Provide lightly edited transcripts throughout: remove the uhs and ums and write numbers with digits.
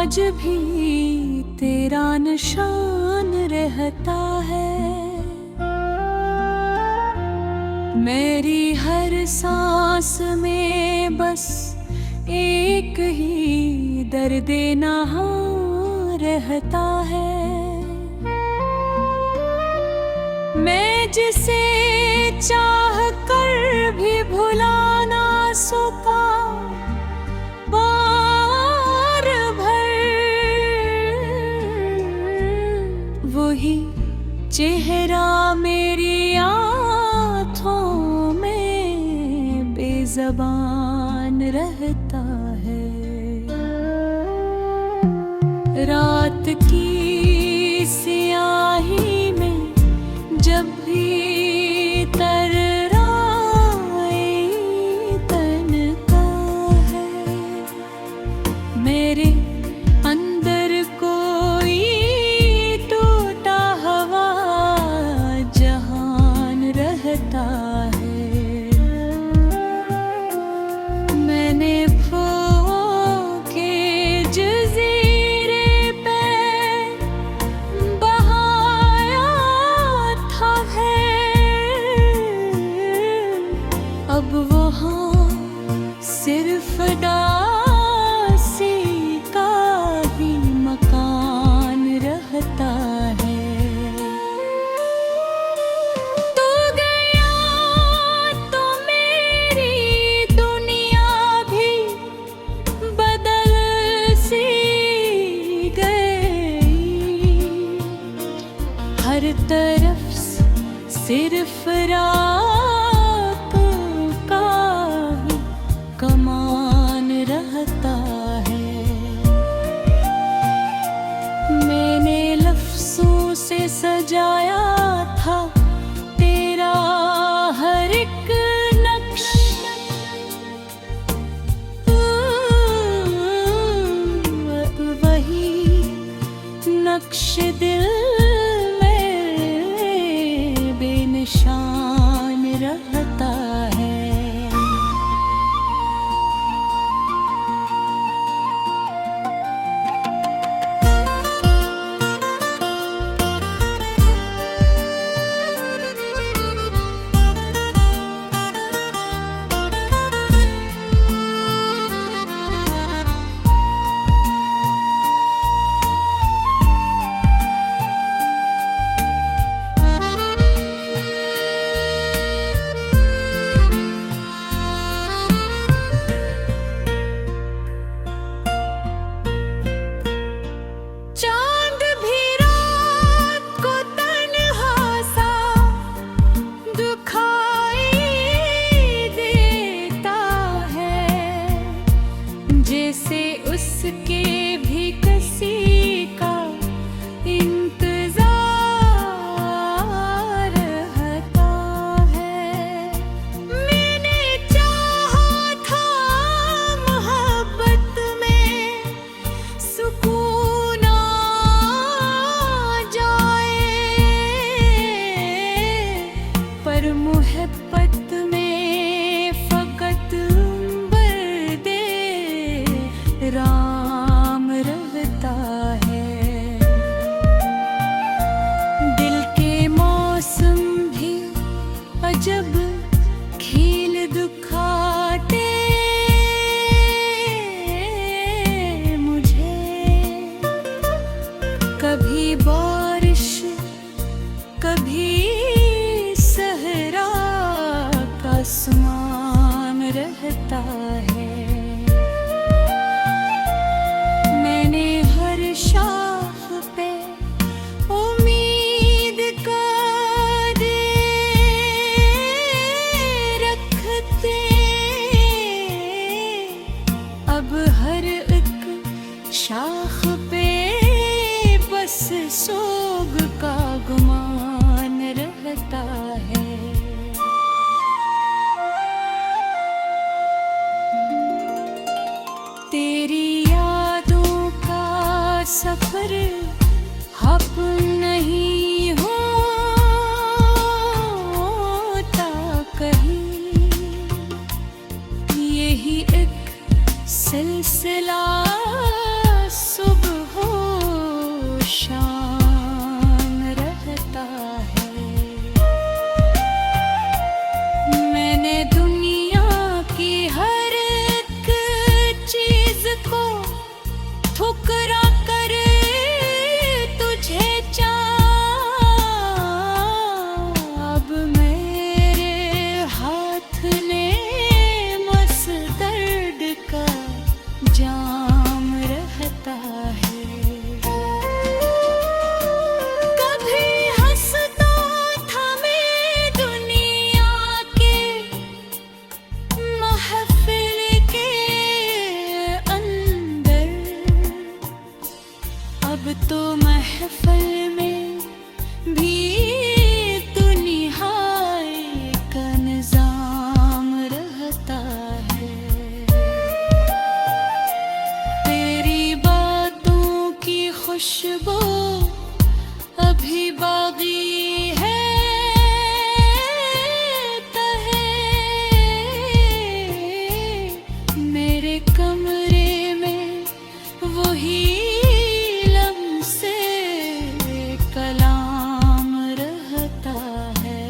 आज भी तेरा निशान रहता है। मेरी हर सांस में बस एक ही दर्द नहा रहता है। मैं जिसे चाह कर भी भुला ना सका बार भर, वही चेहरा मेरी आँखों में बेज़बान रहता है। रात की सियाही में जब भी तर्राई तन का है, मेरे अंदर कोई टूटा हुआ जहान रहता है। मैंने अब वहाँ सिर्फ दासी का ही मकान रहता है। तू गया तो मेरी दुनिया भी बदल सी गई। हर तरफ सिर्फ कमान रहता है। मैंने लफ्ज़ों से सजाया था तेरा हर एक नक्श, वही नक्श दिल में बेनिशान रहता है। जैसे उसके भी किसी का इंतजार रहता है। मैंने चाहा था मोहब्बत में सुकून आ जाए, पर मोहब्बत में फकत राम रहता है। दिल के मौसम भी अजब खेल दिखाते मुझे। कभी बारिश कभी सहरा का आसमान रहता है। शाख पे उम्मीद का दे रखते, अब हर एक शाख पे बस सोग का गुमान रहता है। तेरी सफर हप नहीं होता कहीं, यही एक सिलसिला सुबह तो महफिल में भी दुनियाए का निजाम रहता है। तेरी बातों की खुशबू अभी बाकी है तहे मेरे कमरे में वही लम्से कलाम रहता है।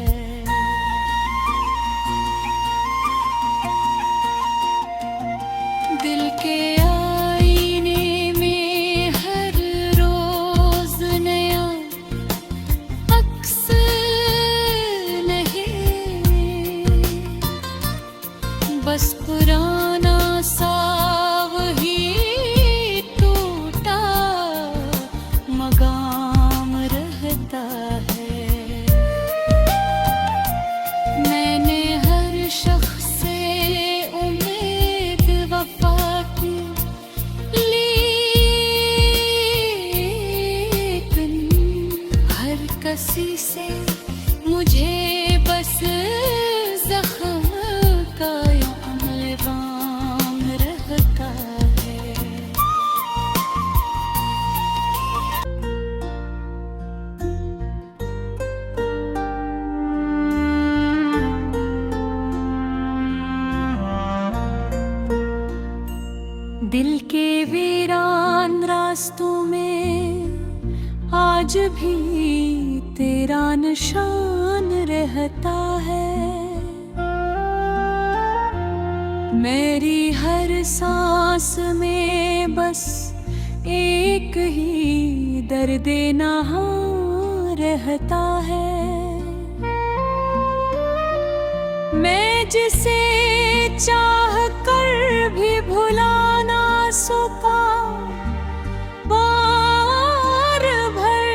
दिल के आईने में हर रोज नया अक्स नहीं, बस पुराना सा वही टूटा मकाम रहता है। मैंने हर शख्स से उम्मीद वफा की, लेकिन हर किसी से मुझे बस जख्म का इल्जाम रहता है। दिल के वीरान रास्तों में आज भी तेरा निशान रहता है। मेरी हर सांस में बस एक ही दर्द नहा रहता है। मैं जिसे चाह कर भी भुला ना सका बार भर,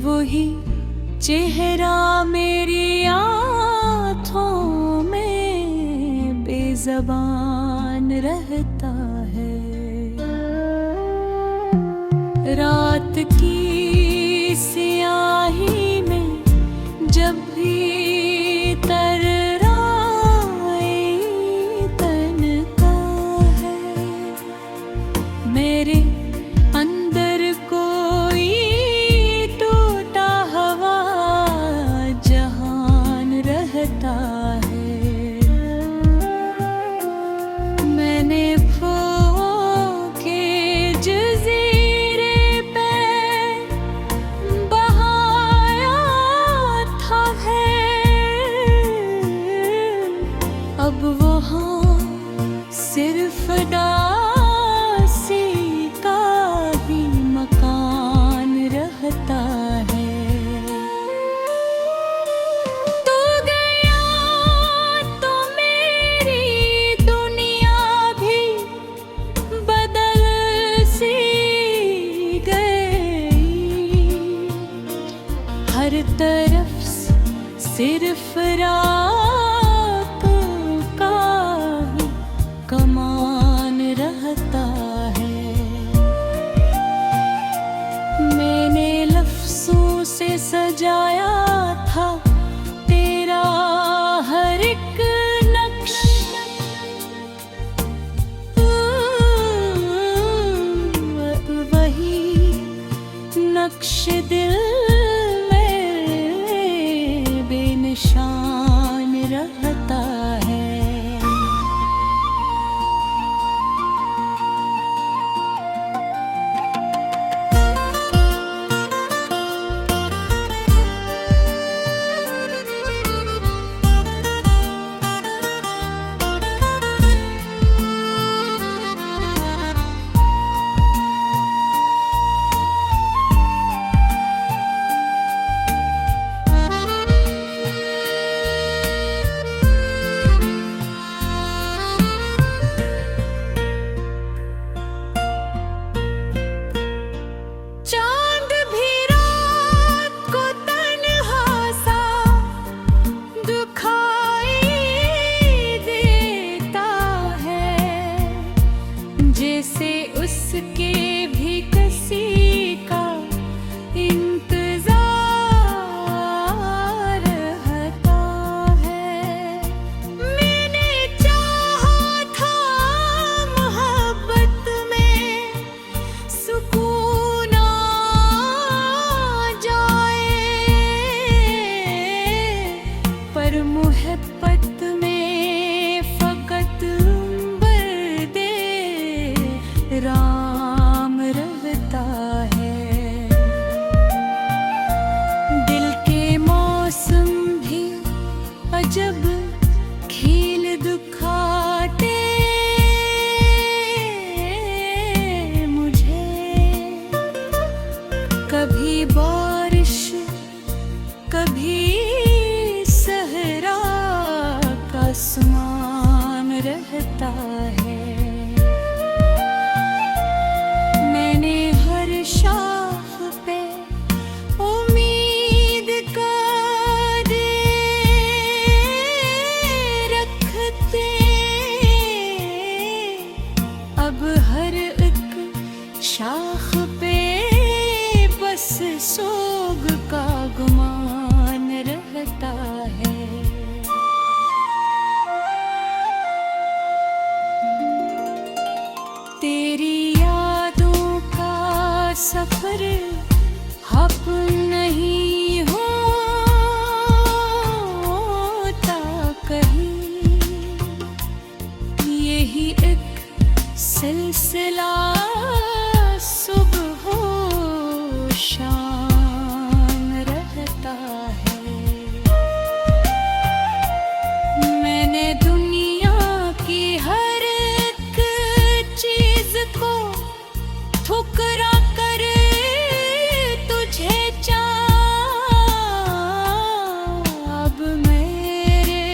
वही चेहरा मेरी आँखों में बेज़बान रहता है। रात की स्याही में जब भी तर्राए तन का है, मेरे अंदर कोई टूटा हवा जहान रहता है। मैंने के जजीरे पे बहाया था है, अब वहाँ सिर्फ दासी का ही मकान रहता है। तू गया तो मेरी दुनिया भी बदल सी गई, हर तरफ सिर्फ रात का ही कमान रहता है। मैंने लफ्जों से सजाया था तेरा हर एक नक्श, वही नक्श दिल में बेनिशान रहता है। जैसे उस सिलसिला सुबह हो शाम रहता है। मैंने दुनिया की हर एक चीज को ठुकरा कर तुझे अब मेरे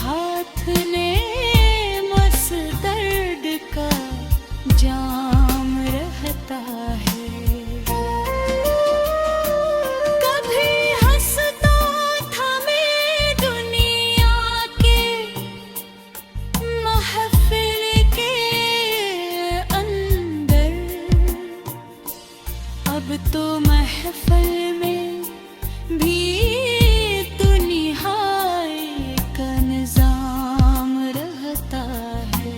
हाथ ने मस दर्द का जाम रहता है। कभी हंसता था मैं दुनिया के महफिल के अंदर, अब तो महफिल में भी दुनियाए का निजाम रहता है।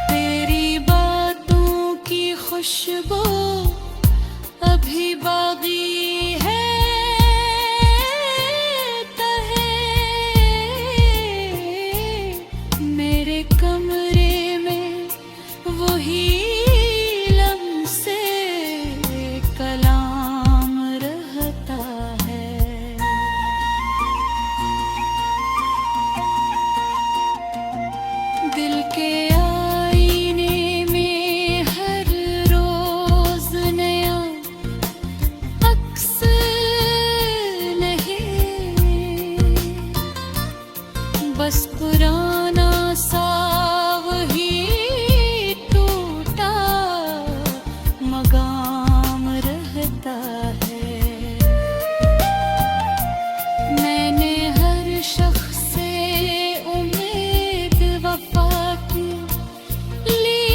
तेरी बातों की खुशबू अभी बागी है तहे मेरे कमरे में, वही लम्से कलाम रहता है। दिल के आईने में हर रोज नया अक्स नहीं, बस पुराना सा वही टूटा मकाम रहता है। मैंने हर शख्स से उम्मीद वफा की, लेकिन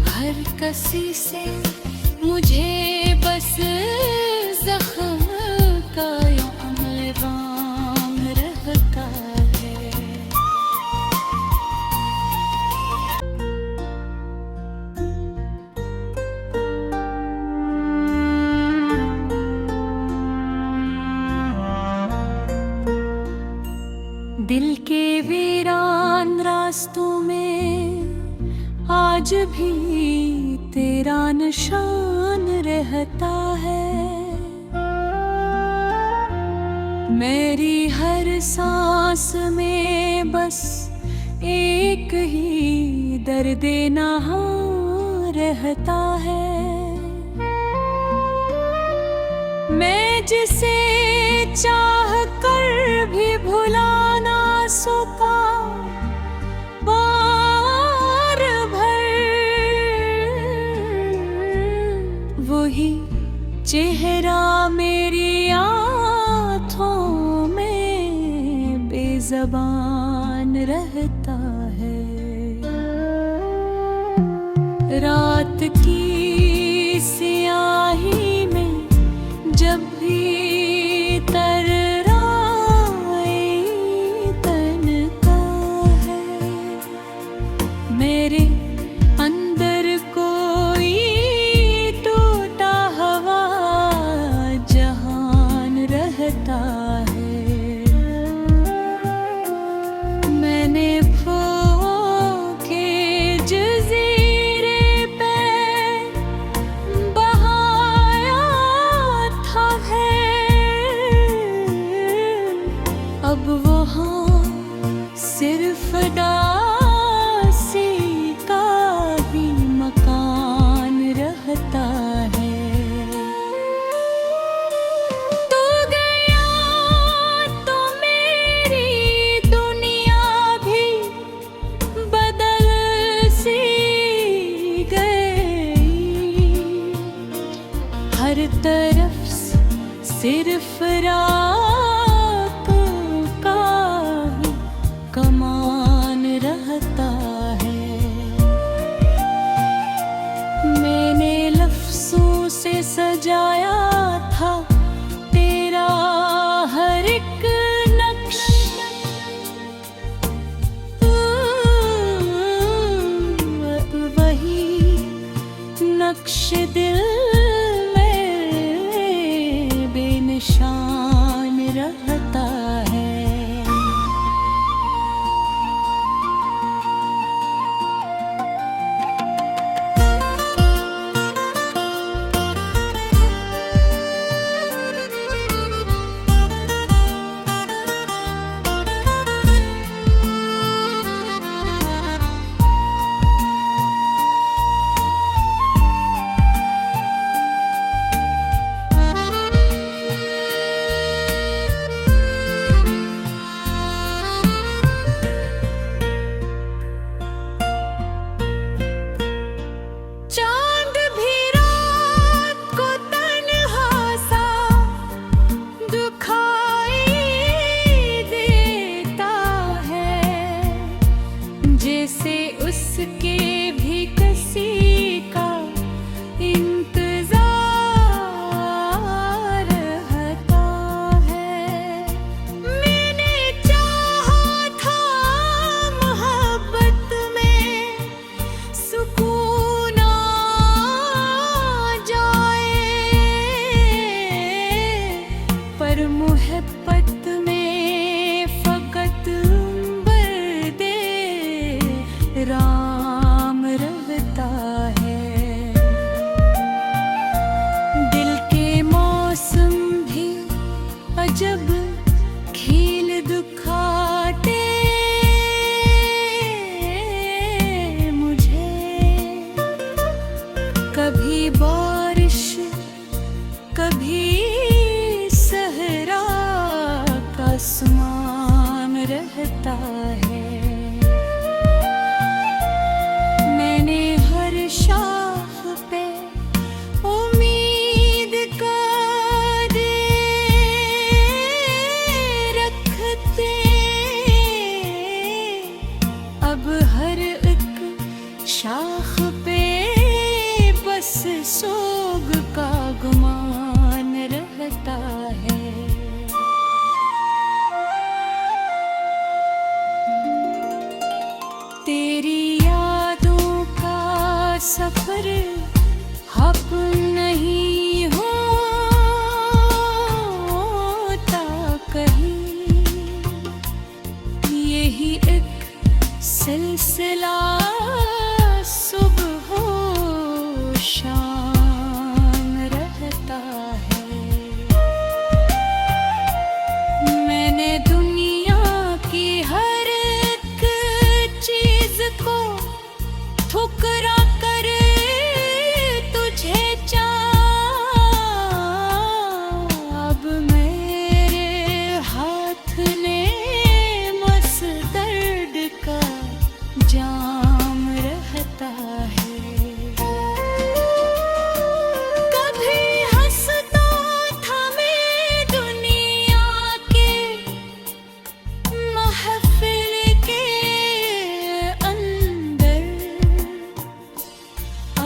हर किसी से मुझे बस जख्म का इल्जाम रहता है। दिल के वीरान रास्तों में आज भी तेरा निशान रहता है। मेरी हर सांस में बस एक ही दर्द नहा रहता है। मैं जिसे चाह कर भी भुला ना सका बार भर, वही चेहरा मेरी आँखों में बेज़बान रहता है। रात की सियाही में जब भी तर्राए तन का है, मेरे अंदर कोई टूटा हवा जहान रहता है। मैंने के जज़ीरे पे बहाया था है, अब वहाँ सिर्फ दासी का ही मकान रहता है। तू गया तो मेरी दुनिया भी बदल सी गई, हर तरफ सिर्फ रात का ही कमान रहता है। मैंने हर शाख पे उम्मीद का दे रखते, अब हर एक शाख पे बस सोग का गुमान रहता है। तेरी यादों का सफर हप नहीं होता कहीं, यही एक सिलसिला सुबह हो शाम रहता है। मैंने दुनिया की हर एक चीज को ठुकरा कर तुझे चाहा, अब मेरे हाथ ने मस दर्द का जाम रहता है। कभी हंसता था मैं दुनिया के महफिल के अंदर,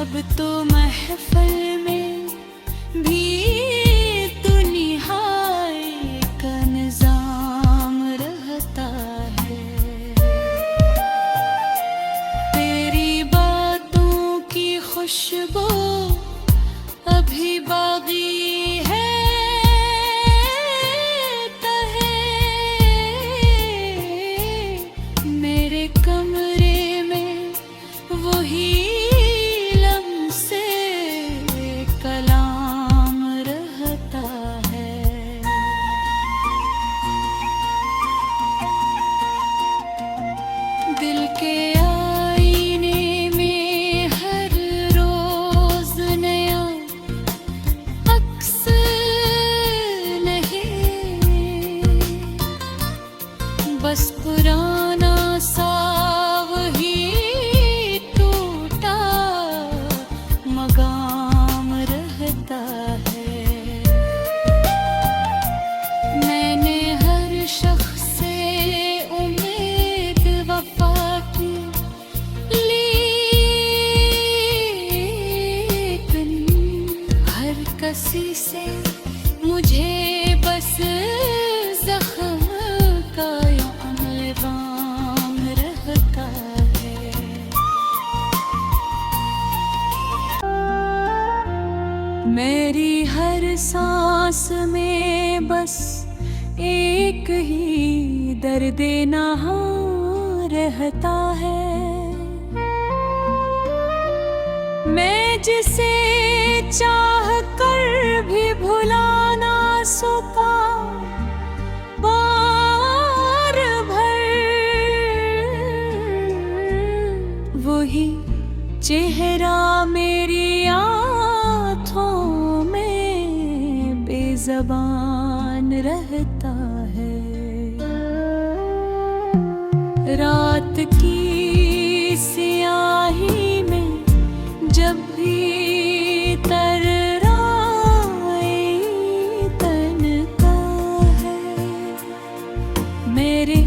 अब तो महफिल में भी दुनियाए का निजाम रहता है। तेरी बातों की खुशबू अभी बागी है तहे, मेरे कमरे में वही लम्से कलाम रहता है। दिल के आईने में हर रोज नया अक्स नहीं, बस पुराना सा वही टूटा मकाम रहता है। मैंने हर शख्स से उम्मीद वफा की, लेकिन हर किसी से मुझे बस जख्म का इल्जाम रहता है। मेरी हर सांस में बस एक ही दर्द नहा रहता है। मैं जिसे चाह कर भी भुला ना सका बार भर, वही चेहरा मेरी आँखों में बेज़बान रहता है। रात की स्याही में जब भी तन का है, मेरे